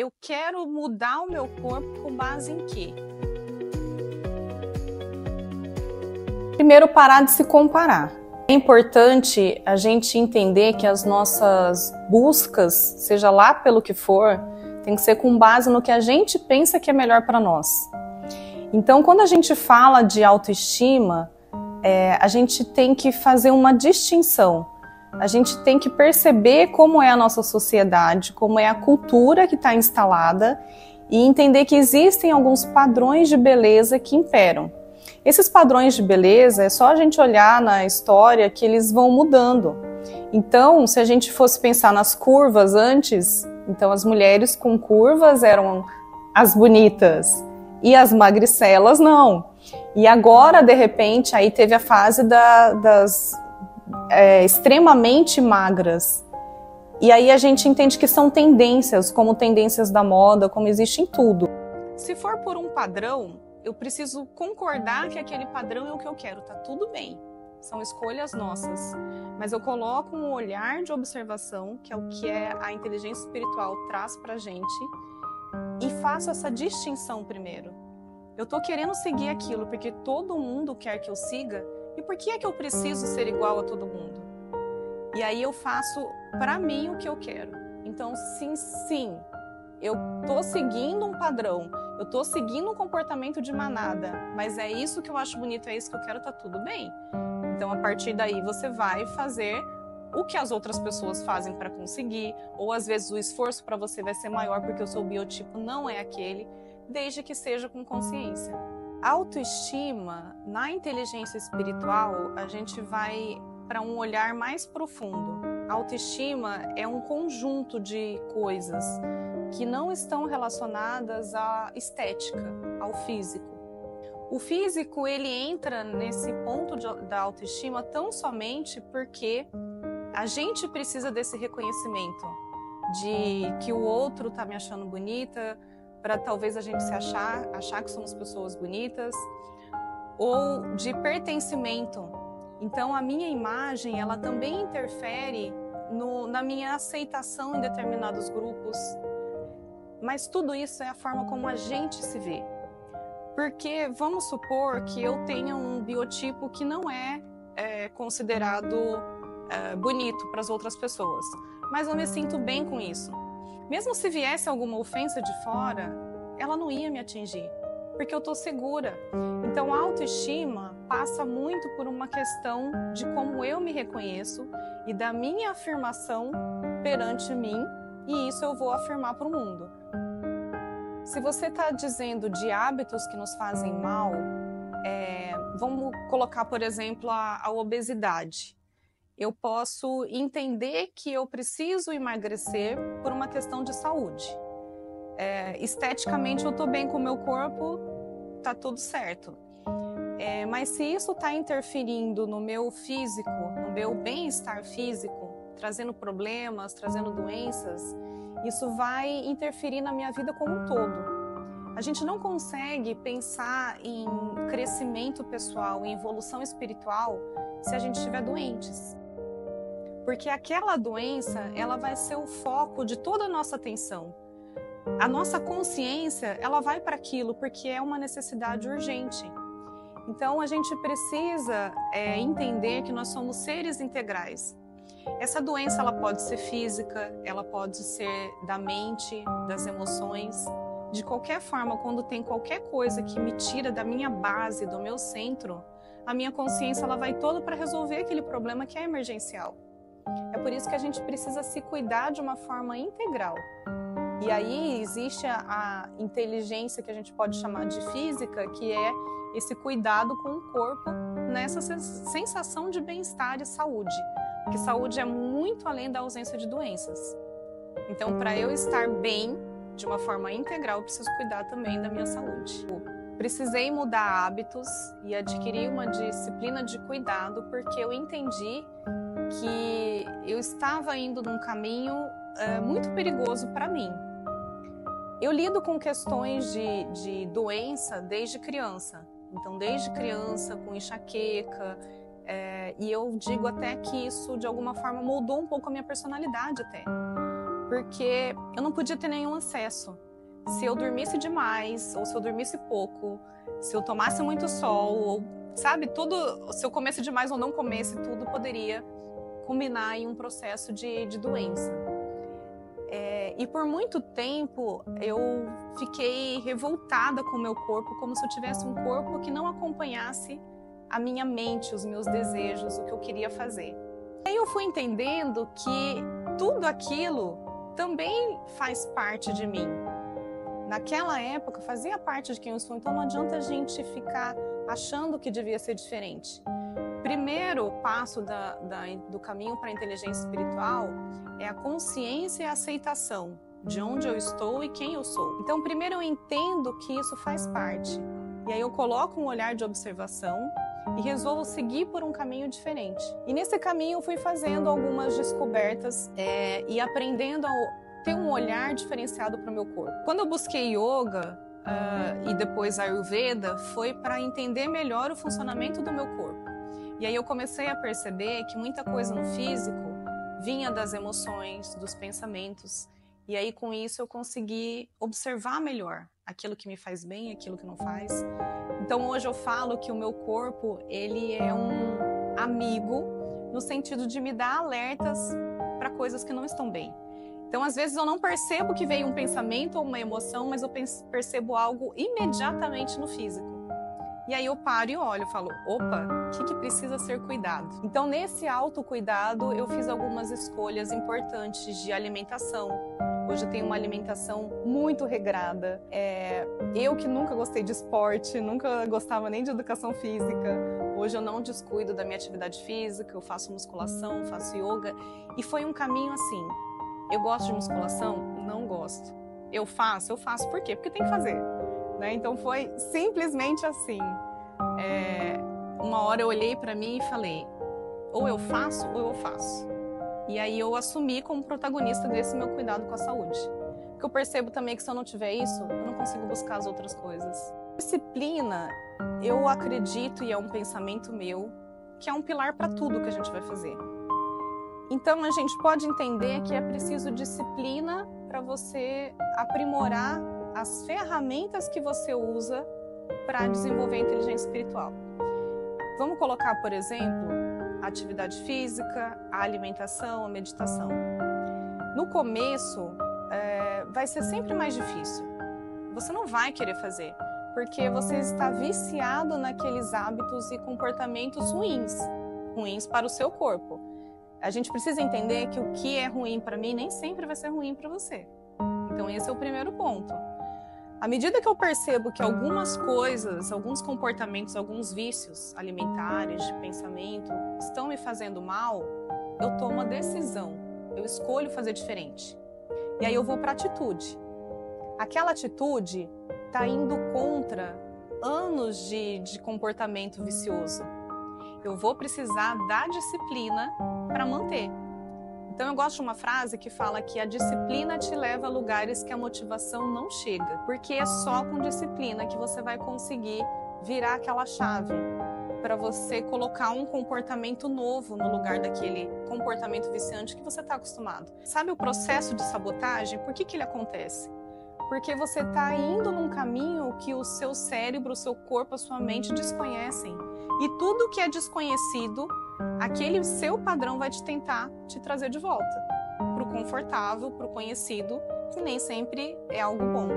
eu quero mudar o meu corpo com base em quê? Primeiro, parar de se comparar. É importante a gente entender que as nossas buscas, seja lá pelo que for, tem que ser com base no que a gente pensa que é melhor para nós. Então, quando a gente fala de autoestima, a gente tem que fazer uma distinção. A gente tem que perceber como é a nossa sociedade, como é a cultura que está instalada e entender que existem alguns padrões de beleza que imperam. Esses padrões de beleza, é só a gente olhar na história que eles vão mudando. Então, se a gente fosse pensar nas curvas antes, então as mulheres com curvas eram as bonitas e as magricelas não. E agora, de repente, aí teve a fase das extremamente magras. E aí a gente entende que são tendências, como tendências da moda, como existe em tudo. Se for por um padrão, eu preciso concordar que aquele padrão é o que eu quero, tá tudo bem. São escolhas nossas. Mas eu coloco um olhar de observação, que é o que a inteligência espiritual traz pra gente, e faço essa distinção primeiro. Eu tô querendo seguir aquilo porque todo mundo quer que eu siga, e por que é que eu preciso ser igual a todo mundo? E aí eu faço pra mim o que eu quero. Então, sim, eu tô seguindo um padrão, eu tô seguindo um comportamento de manada, mas é isso que eu acho bonito, é isso que eu quero, tá tudo bem. Então, a partir daí, você vai fazer o que as outras pessoas fazem para conseguir, ou às vezes o esforço para você vai ser maior porque o seu biotipo não é aquele, desde que seja com consciência. A autoestima, na inteligência espiritual, a gente vai para um olhar mais profundo. A autoestima é um conjunto de coisas que não estão relacionadas à estética, ao físico. O físico, ele entra nesse ponto da autoestima tão somente porque a gente precisa desse reconhecimento de que o outro está me achando bonita, para talvez a gente se achar que somos pessoas bonitas, ou de pertencimento. Então, a minha imagem, ela também interfere na minha aceitação em determinados grupos. Mas tudo isso é a forma como a gente se vê. Porque vamos supor que eu tenha um biotipo que não é considerado bonito para as outras pessoas, mas eu me sinto bem com isso. Mesmo se viesse alguma ofensa de fora, ela não ia me atingir, porque eu estou segura. Então, a autoestima passa muito por uma questão de como eu me reconheço e da minha afirmação perante mim, e isso eu vou afirmar para o mundo. Se você está dizendo de hábitos que nos fazem mal, vamos colocar, por exemplo, a obesidade. Eu posso entender que eu preciso emagrecer por uma questão de saúde. Esteticamente eu estou bem com o meu corpo, tá tudo certo. Mas se isso está interferindo no meu físico, no meu bem-estar físico, trazendo problemas, trazendo doenças, isso vai interferir na minha vida como um todo. A gente não consegue pensar em crescimento pessoal, em evolução espiritual, se a gente estiver doentes. Porque aquela doença, ela vai ser o foco de toda a nossa atenção. A nossa consciência, ela vai para aquilo porque é uma necessidade urgente. Então, a gente precisa entender que nós somos seres integrais. Essa doença, ela pode ser física, ela pode ser da mente, das emoções. De qualquer forma, quando tem qualquer coisa que me tira da minha base, do meu centro, a minha consciência, ela vai toda para resolver aquele problema que é emergencial. É por isso que a gente precisa se cuidar de uma forma integral. E aí existe a inteligência que a gente pode chamar de física, que é esse cuidado com o corpo, nessa sensação de bem-estar e saúde. Porque saúde é muito além da ausência de doenças. Então, para eu estar bem, de uma forma integral, eu preciso cuidar também da minha saúde. Precisei mudar hábitos e adquirir uma disciplina de cuidado, porque eu entendi que eu estava indo num caminho muito perigoso para mim. Eu lido com questões de doença desde criança. Então, desde criança, com enxaqueca, e eu digo até que isso, de alguma forma, moldou um pouco a minha personalidade até. porque eu não podia ter nenhum acesso. Se eu dormisse demais, ou se eu dormisse pouco, se eu tomasse muito sol, ou, sabe, tudo, se eu comesse demais ou não comesse, tudo poderia culminar em um processo de doença. E por muito tempo eu fiquei revoltada com o meu corpo, como se eu tivesse um corpo que não acompanhasse a minha mente, os meus desejos, o que eu queria fazer. Aí eu fui entendendo que tudo aquilo também faz parte de mim. Naquela época fazia parte de quem eu sou, então não adianta a gente ficar achando que devia ser diferente. Primeiro passo do caminho para a inteligência espiritual é a consciência e a aceitação de onde eu estou e quem eu sou. Então, primeiro eu entendo que isso faz parte. E aí eu coloco um olhar de observação e resolvo seguir por um caminho diferente. E nesse caminho eu fui fazendo algumas descobertas e aprendendo a ter um olhar diferenciado para o meu corpo. Quando eu busquei yoga e depois Ayurveda, foi para entender melhor o funcionamento do meu corpo. E aí eu comecei a perceber que muita coisa no físico vinha das emoções, dos pensamentos. E aí com isso eu consegui observar melhor aquilo que me faz bem, aquilo que não faz. Então hoje eu falo que o meu corpo, ele é um amigo no sentido de me dar alertas para coisas que não estão bem. Então às vezes eu não percebo que veio um pensamento ou uma emoção, mas eu percebo algo imediatamente no físico. E aí eu paro e olho, falo, opa, o que precisa ser cuidado? Então nesse autocuidado eu fiz algumas escolhas importantes de alimentação. Hoje eu tenho uma alimentação muito regrada. Eu que nunca gostei de esporte, nunca gostava nem de educação física, hoje eu não descuido da minha atividade física, eu faço musculação, faço yoga. E foi um caminho assim, eu gosto de musculação? Não gosto. Eu faço por quê? Porque tem que fazer. Então foi simplesmente assim. Uma hora eu olhei para mim e falei, ou eu faço ou eu faço. E aí eu assumi como protagonista desse meu cuidado com a saúde. Porque eu percebo também que se eu não tiver isso, eu não consigo buscar as outras coisas. Disciplina, eu acredito, e é um pensamento meu, que é um pilar para tudo que a gente vai fazer. Então a gente pode entender que é preciso disciplina para você aprimorar as ferramentas que você usa para desenvolver a inteligência espiritual. Vamos colocar, por exemplo, a atividade física, a alimentação, a meditação. No começo, vai ser sempre mais difícil. Você não vai querer fazer, porque você está viciado naqueles hábitos e comportamentos ruins para o seu corpo. A gente precisa entender que o que é ruim para mim nem sempre vai ser ruim para você. Então esse é o primeiro ponto. À medida que eu percebo que algumas coisas, alguns comportamentos, alguns vícios alimentares, de pensamento, estão me fazendo mal, eu tomo a decisão, eu escolho fazer diferente. E aí eu vou para a atitude. Aquela atitude está indo contra anos de comportamento vicioso. Eu vou precisar da disciplina para manter. Então eu gosto de uma frase que fala que a disciplina te leva a lugares que a motivação não chega, porque é só com disciplina que você vai conseguir virar aquela chave para você colocar um comportamento novo no lugar daquele comportamento viciante que você está acostumado. Sabe o processo de sabotagem? Por que ele acontece? Porque você está indo num caminho que o seu cérebro, o seu corpo, a sua mente desconhecem. E tudo que é desconhecido, aquele seu padrão vai tentar te trazer de volta para o confortável, para o conhecido, que nem sempre é algo bom.